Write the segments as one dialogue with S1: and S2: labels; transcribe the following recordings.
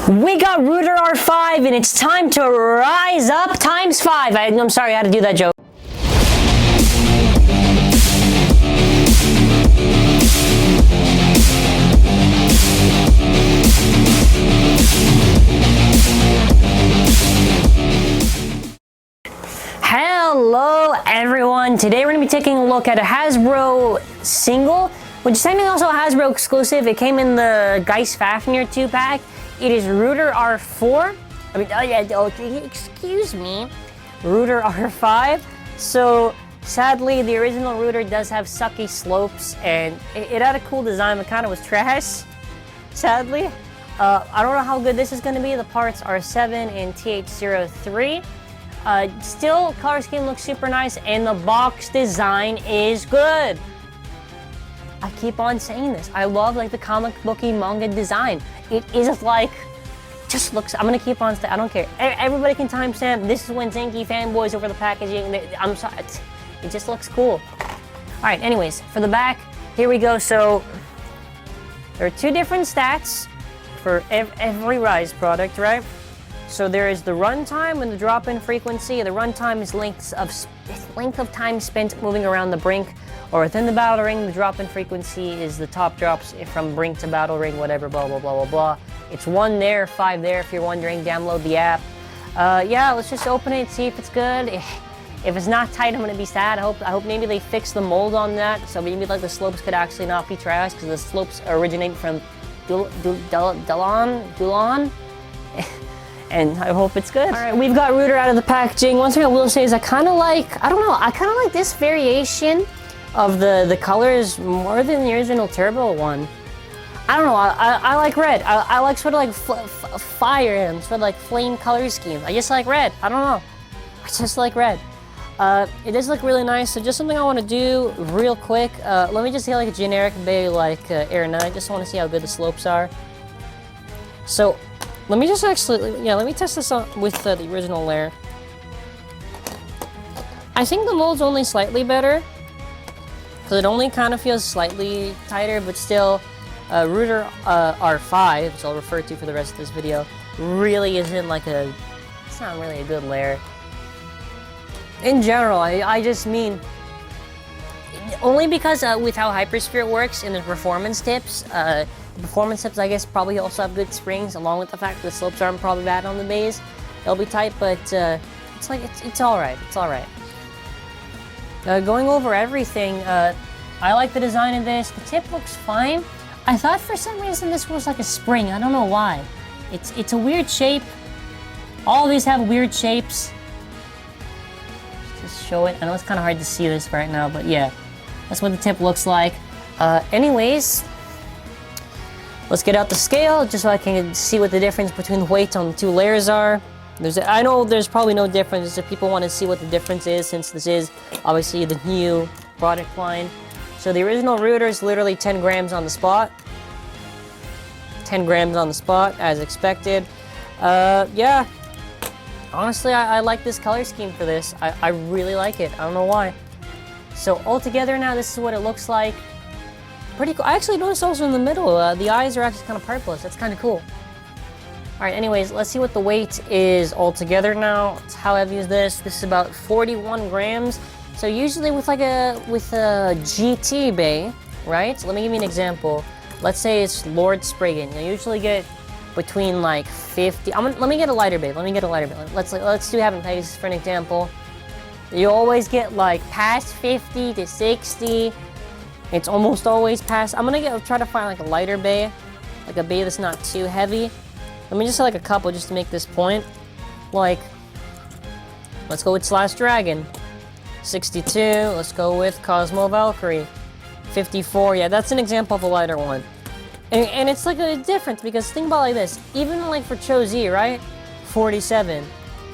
S1: We got Rudr R4 and it's time to rise up times 5. I'm sorry I had to do that joke. Hello everyone, today we're going to be taking a look at a Hasbro single, which is technically also a Hasbro exclusive. It came in the Geist Fafnir 2-pack. It is Rudr R4. Excuse me. Rudr R5. So, sadly, the original Rudr does have sucky slopes, and it had a cool design, but kind of was trash, sadly. I don't know how good this is going to be. The parts are 7 and TH03. Still, color scheme looks super nice, and the box design is good. I keep on saying this. I love like the comic booky manga design. It is like, just looks. I'm gonna keep on. I don't care. Everybody can timestamp. This is when ZANKYE fanboys over the packaging. I'm sorry. It just looks cool. All right. Anyways, for the back, here we go. So there are 2 different stats for every Rise product, right? So there is the runtime and the drop-in frequency. The runtime is length of time spent moving around the brink or within the battle ring. The drop-in frequency is the top drops from brink to battle ring, whatever, blah, blah, blah, blah, blah. It's 1 there, 5 there. If you're wondering, download the app. Yeah, let's just open it, see if it's good. If it's not tight, I'm gonna be sad. I hope maybe they fix the mold on that, so maybe like the slopes could actually not be trash, because the slopes originate from Dulon. And I hope it's good. All right, we've got Rudr out of the packaging. One thing I will say is I kind of like this variation of the colors more than the original Turbo one. I don't know, I like red. I like sort of like fire and sort of like flame color scheme. I just like red. I don't know. I just like red. It does look really nice. So just something I want to do real quick. Let me just get like a generic bay like Air Knight. Just want to see how good the slopes are. So let me just let me test this on with the original layer. I think the mold's only slightly better, because it only kind of feels slightly tighter, but still, Rudr R5, which I'll refer to for the rest of this video, really isn't like it's not really a good layer. In general, I just mean, only because with how Hypersphere works in the performance tips, I guess probably also have good springs, along with the fact that the slopes aren't probably bad on the bays. They'll be tight, but it's all right. It's all right. Going over everything, I like the design of this. The tip looks fine. I thought for some reason this was like a spring. I don't know why. It's a weird shape. All of these have weird shapes. Just show it. I know it's kind of hard to see this right now, but yeah, that's what the tip looks like. Anyways, let's get out the scale just so I can see what the difference between the weights on the 2 layers are. I know there's probably no difference if people want to see what the difference is, since this is obviously the new product line. So the original Rudr is literally 10 grams on the spot. 10 grams on the spot, as expected. Yeah. Honestly, I like this color scheme for this. I really like it. I don't know why. So altogether now, this is what it looks like. Pretty cool. I actually noticed also in the middle, the eyes are actually kind of purplish. That's kind of cool. All right, anyways, let's see what the weight is altogether now. How heavy is this? This is about 41 grams. So usually with a GT bay, right? So let me give you an example. Let's say it's Lord Spriggan. You usually get between like 50. Let me get a lighter bay. Let's do Heaven Pace for an example. You always get like past 50 to 60. It's almost always past. I'm gonna try to find like a lighter bay, like a bay that's not too heavy. Let me just say like a couple just to make this point. Like, let's go with Slash Dragon. 62, let's go with Cosmo Valkyrie. 54, yeah, that's an example of a lighter one. And it's like a difference, because think about it like this. Even like for Cho-Z, right? 47.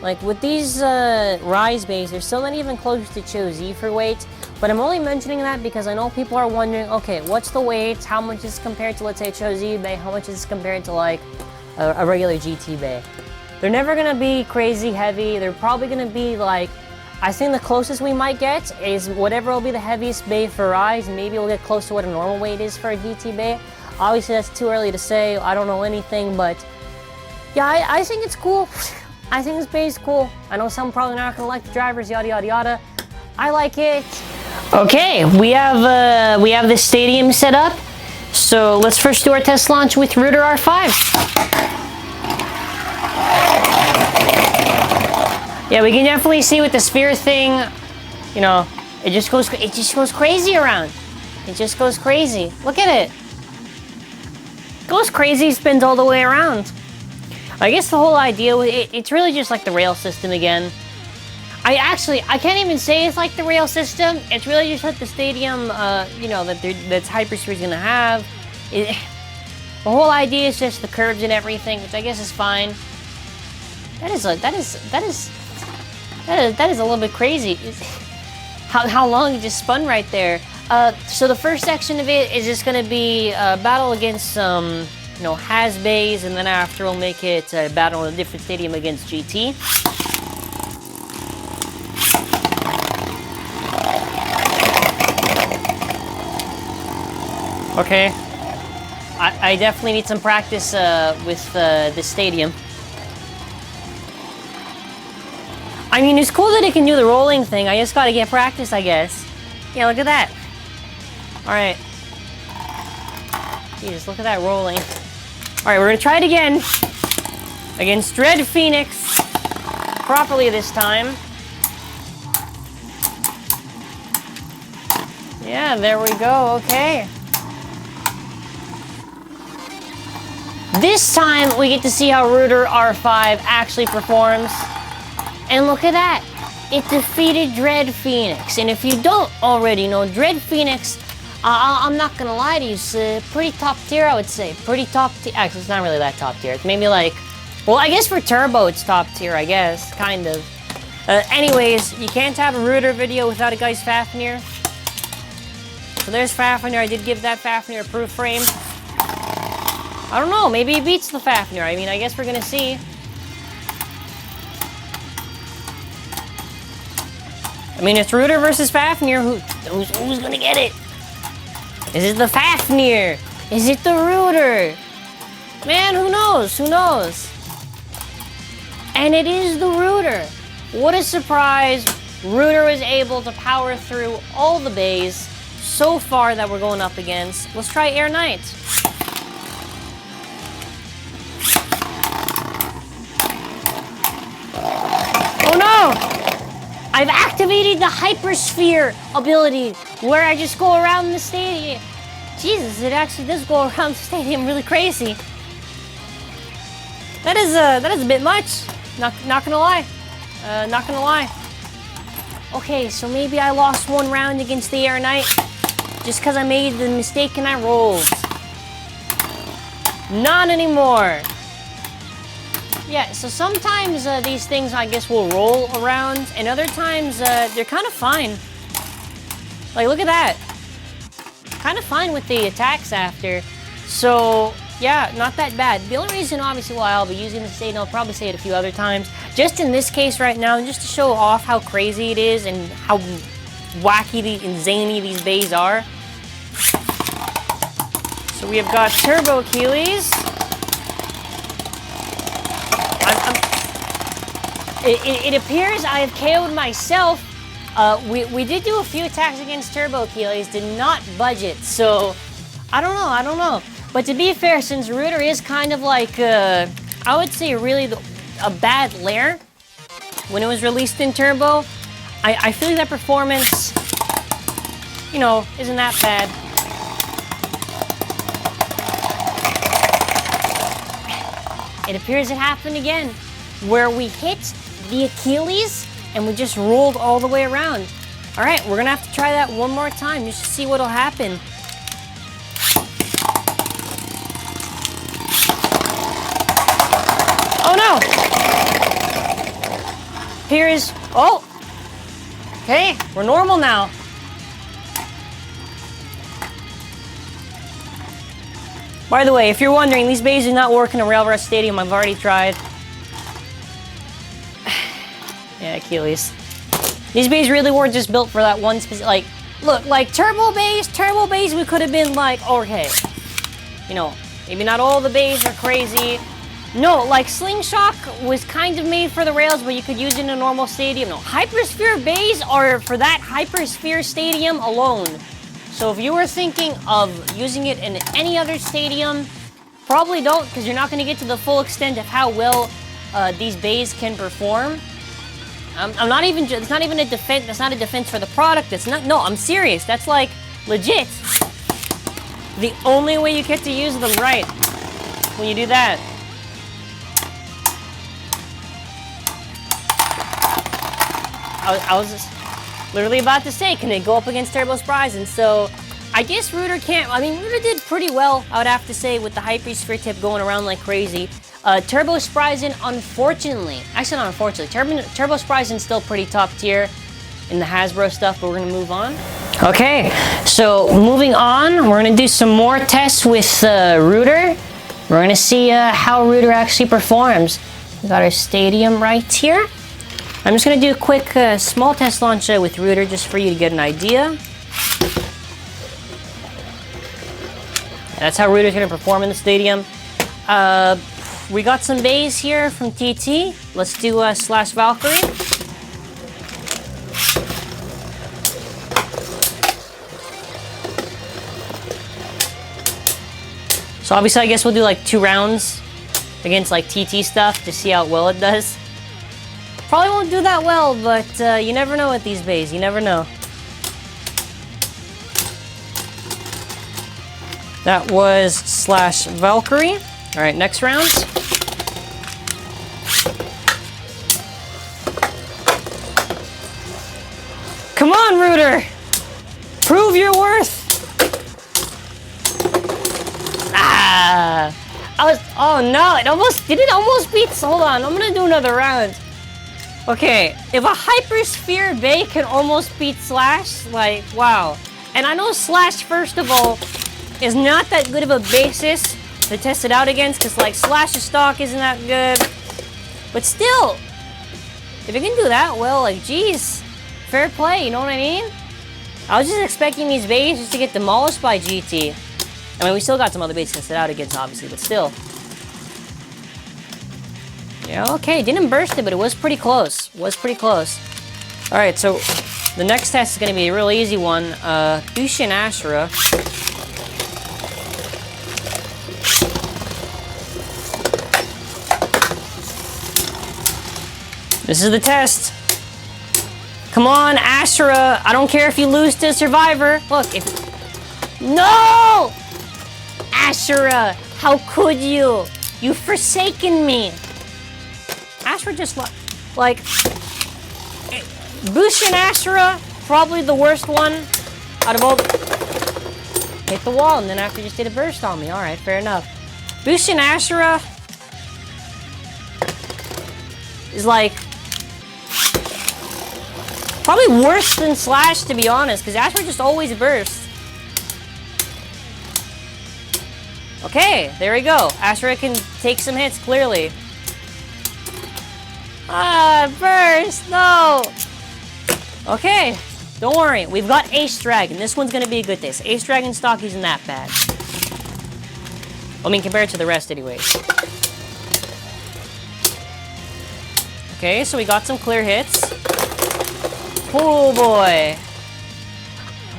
S1: Like with these Rise bays, they're still not even close to Cho-Z for weight. But I'm only mentioning that because I know people are wondering, okay, what's the weight? How much is compared to, let's say, Cho-Z bay? How much is compared to like a regular GT bay? They're never gonna be crazy heavy. They're probably gonna be like, I think the closest we might get is whatever will be the heaviest bay for Rise. Maybe we'll get close to what a normal weight is for a GT bay. Obviously, that's too early to say. I don't know anything, but Yeah, I think it's cool. I think this bay is cool. I know some probably not gonna like the drivers, yada yada yada. I like it. Okay, we have the stadium set up. So let's first do our test launch with Rudr R5. Yeah, we can definitely see with the sphere thing, you know, it just goes crazy around. It just goes crazy. Look at it. It goes crazy, spins all the way around. I guess the whole idea with it's really just like the rail system again. I can't even say it's like the rail system. It's really just like the stadium, you know, that's Hypersphere is gonna have. The whole idea is just the curves and everything, which I guess is fine. That is a little bit crazy. How long it just spun right there. So the first section of it is just gonna be a battle against some, you know, Hasbays, and then after we'll make it a battle in a different stadium against GT. Okay, I definitely need some practice with the stadium. I mean, it's cool that it can do the rolling thing. I just gotta get practice, I guess. Yeah, look at that. All right. Jesus, look at that rolling. All right, we're gonna try it again against Red Phoenix properly this time. Yeah, there we go. Okay. This time we get to see how Rudr R5 actually performs. And look at that. It defeated Dread Phoenix. And if you don't already know, Dread Phoenix, I'm not gonna lie to you, it's pretty top tier, I would say. Pretty top tier. Actually, it's not really that top tier. It's maybe like, well, I guess for Turbo it's top tier, I guess. Kind of. Anyways, you can't have a Rudr video without a guy's Fafnir. So there's Fafnir. I did give that Fafnir a proof frame. I don't know, maybe he beats the Fafnir. I mean, I guess we're gonna see. I mean, it's Rudr versus Fafnir. Who's gonna get it? Is it the Fafnir? Is it the Rudr? Man, who knows? Who knows? And it is the Rudr. What a surprise. Rudr was able to power through all the bays so far that we're going up against. Let's try Air Knight. Oh no! I've activated the Hypersphere ability, where I just go around the stadium. Jesus, it actually does go around the stadium really crazy. That is a bit much. Not gonna lie. Not gonna lie. Okay, so maybe I lost one round against the Air Knight just because I made the mistake and I rolled. Not anymore. Yeah, so sometimes these things, I guess, will roll around, and other times they're kind of fine. Like, look at that. Kind of fine with the attacks after. So, yeah, not that bad. The only reason, obviously, why I'll be using this state, and I'll probably say it a few other times, just in this case right now, just to show off how crazy it is and how wacky and zany these bays are. So we have got Turbo Achilles. It appears I have KO'd myself. We did do a few attacks against Turbo Achilles, did not budget, so I don't know. But to be fair, since Rudr is kind of like, I would say really a bad lair when it was released in Turbo, I feel like that performance, you know, isn't that bad. It appears it happened again, where we hit the Achilles and we just rolled all the way around. All right, we're gonna have to try that one more time just to see what'll happen. Oh no! Here is, oh! Okay, we're normal now. By the way, if you're wondering, these bays do not work in a Railroad Stadium. I've already tried. Yeah, Achilles. These bays really were just built for that one specific, like, look, like turbo bays, we could have been like, okay, you know, maybe not all the bays are crazy, No, like Slingshot was kind of made for the rails, but you could use it in a normal stadium. No, Hypersphere bays are for that Hypersphere stadium alone. So if you were thinking of using it in any other stadium, probably don't, because you're not going to get to the full extent of how well these bays can perform. I'm not even. It's not even a defense. That's not a defense for the product. It's not. No, I'm serious. That's like legit. The only way you get to use them right when you do that. I was just literally about to say, can it go up against Turbo Spriggan? So I guess Rudr can't. I mean, Rudr did pretty well, I would have to say, with the Hypersphere tip going around like crazy. Turbo Spriggan, unfortunately, actually not unfortunately, Turbo Spriggan's still pretty top tier in the Hasbro stuff, but we're gonna move on. Okay, so moving on, we're gonna do some more tests with Rudr. We're gonna see how Rudr actually performs. We got our stadium right here. I'm just gonna do a quick small test launch with Rudr just for you to get an idea. That's how Rudr's gonna perform in the stadium. We got some bays here from TT. Let's do slash Valkyrie. So obviously I guess we'll do like 2 rounds against like TT stuff to see how well it does. Probably won't do that well, but you never know with these bays, you never know. That was slash Valkyrie. All right, next round. Come on, Rudr! Prove your worth! Ah! Oh no, did it almost beat, hold on, I'm gonna do another round. Okay, if a Hypersphere Bay can almost beat Slash, like, wow. And I know Slash, first of all, is not that good of a basis to test it out against, because, like, Slash's stock isn't that good. But still, if you can do that well, like, geez, fair play, you know what I mean? I was just expecting these bays just to get demolished by GT. I mean, we still got some other bays to test it out against, obviously, but still. Yeah, okay, didn't burst it, but it was pretty close. Was pretty close. Alright, so the next test is going to be a real easy one. Bushin Ashura. This is the test. Come on, Ashura. I don't care if you lose to Survivor. Look, if... No! Ashura, how could you? You've forsaken me. Ashura just like Bushin Ashura, probably the worst one out of all. Hit the wall, and then after just did a burst on me. All right, fair enough. Bushin Ashura is like probably worse than Slash, to be honest, because Ashura just always bursts. Okay, there we go. Ashura can take some hits, clearly. Ah, burst! No! Okay, don't worry. We've got Ace Dragon. This one's gonna be a good test. Ace Dragon stock isn't that bad. I mean, compared to the rest, anyways. Okay, so we got some clear hits. Oh boy.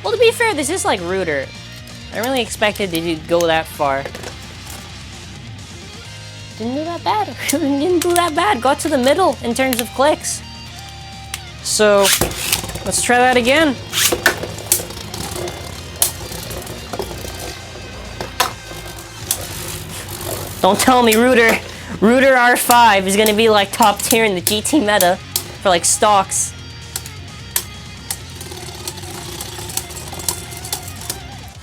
S1: Well, to be fair, this is like Rudr. I really expected to go that far. Didn't do that bad. Didn't do that bad. Got to the middle in terms of clicks. So, let's try that again. Don't tell me Rudr R4 is gonna be like top tier in the GT meta for like stocks.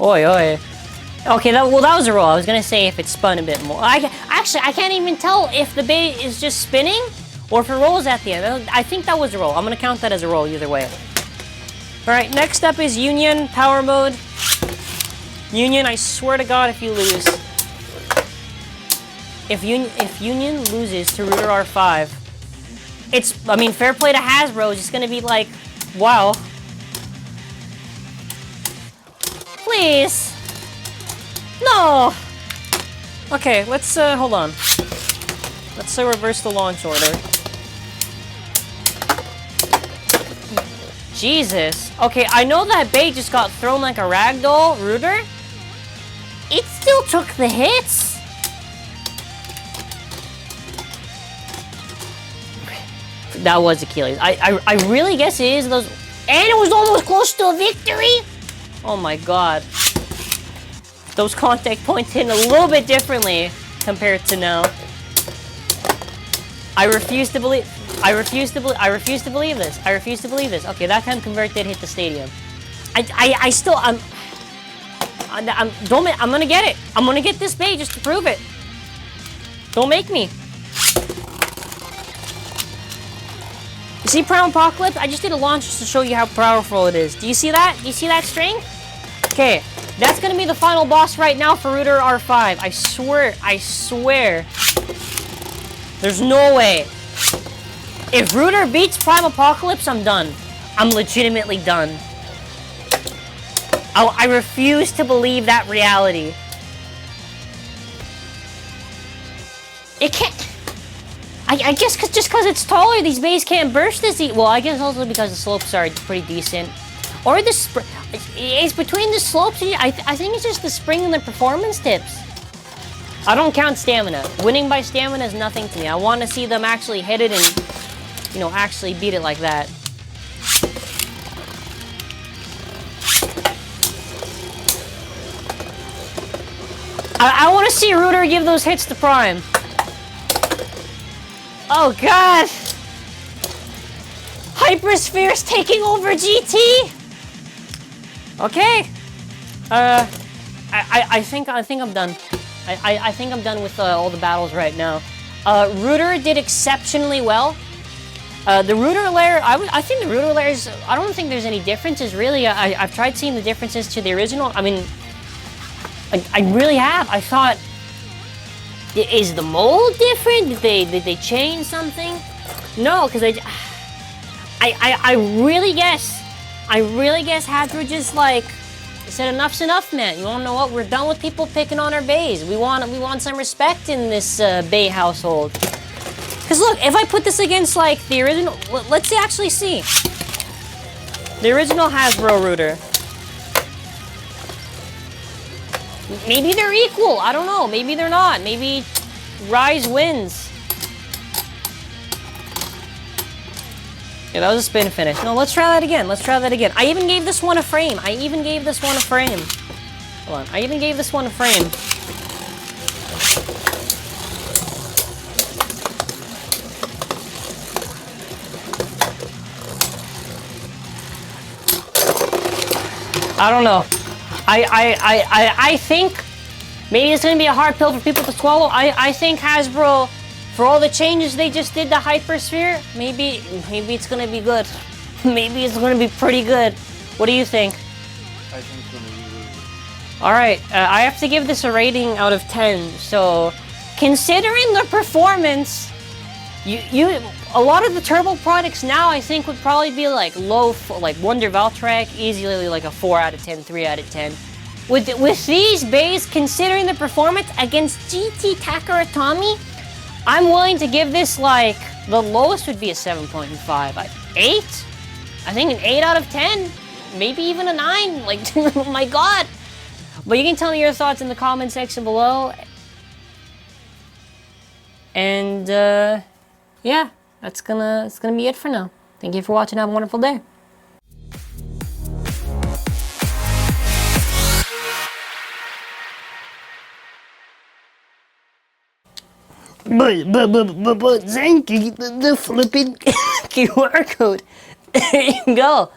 S1: Oi, oi. Okay, that was a roll. I was gonna say if it spun a bit more. Actually, I can't even tell if the bait is just spinning or if it rolls at the end. I think that was a roll. I'm gonna count that as a roll either way. All right, next up is Union Power Mode. Union, I swear to God, if you lose, if Union loses to Rudr R4, I mean, fair play to Hasbro. It's just gonna be like, wow. Please. No! Okay, let's, hold on. let's reverse the launch order. Jesus. Okay, I know that bait just got thrown like a ragdoll, Rudr. It still took the hits. That was Achilles. I really guess it is those. And it was almost close to a victory. Oh my god. Those contact points hit a little bit differently compared to now. I refuse to believe this. I refuse to believe this. Okay, that time convert did hit the stadium. I'm gonna get it. I'm gonna get this bait just to prove it. Don't make me. You see Prime Apocalypse? I just did a launch just to show you how powerful it is. Do you see that? Do you see that string? Okay, that's gonna be the final boss right now for Rudr R5. I swear. There's no way. If Rudr beats Prime Apocalypse, I'm done. I'm legitimately done. I refuse to believe that reality. It can't... I guess just because it's taller, these bays can't burst as easy. Well, I guess also because the slopes are pretty decent. Or the... It's between the slopes. I think it's just the spring and the performance tips. I don't count stamina. Winning by stamina is nothing to me. I want to see them actually hit it and, you know, actually beat it like that. I want to see Rudr give those hits to Prime. Oh god! Hypersphere's taking over GT! Okay. I think I'm done. I think I'm done with all the battles right now. Rudr did exceptionally well. The Rudr layer, I think the Rudr layers, I don't think there's any differences really. I've tried seeing the differences to the original. I mean, I really have. I thought, is the mold different? Did they change something? No, because I really guess Hasbro just like said enough's enough, man. You wanna know what? We're done with people picking on our bays. We want some respect in this bay household. Cause look, if I put this against like the original, let's actually see the original Hasbro Rudr. Maybe they're equal. I don't know. Maybe they're not. Maybe Rise wins. Yeah, that was a spin finish. No, let's try that again. Let's try that again. I even gave this one a frame. Hold on. I even gave this one a frame. I don't know. I think maybe it's gonna be a hard pill for people to swallow. I think Hasbro, for all the changes they just did to Hypersphere, maybe it's gonna be good. Maybe it's gonna be pretty good. What do you think?
S2: I think it's gonna be really good.
S1: All right, I have to give this a rating out of 10. So, considering the performance, a lot of the turbo products now I think would probably be like like Wonder Valtrak, easily like a 4 out of 10, 3 out of 10. With these bays, considering the performance against GT Takara Tomy, I'm willing to give this like, the lowest would be a 7.5. 8? I think an 8 out of 10. Maybe even a 9. Like, oh my god. But you can tell me your thoughts in the comment section below. And, yeah, that's gonna be it for now. Thank you for watching. Have a wonderful day. But ZANKYE, the flipping QR code. There you go.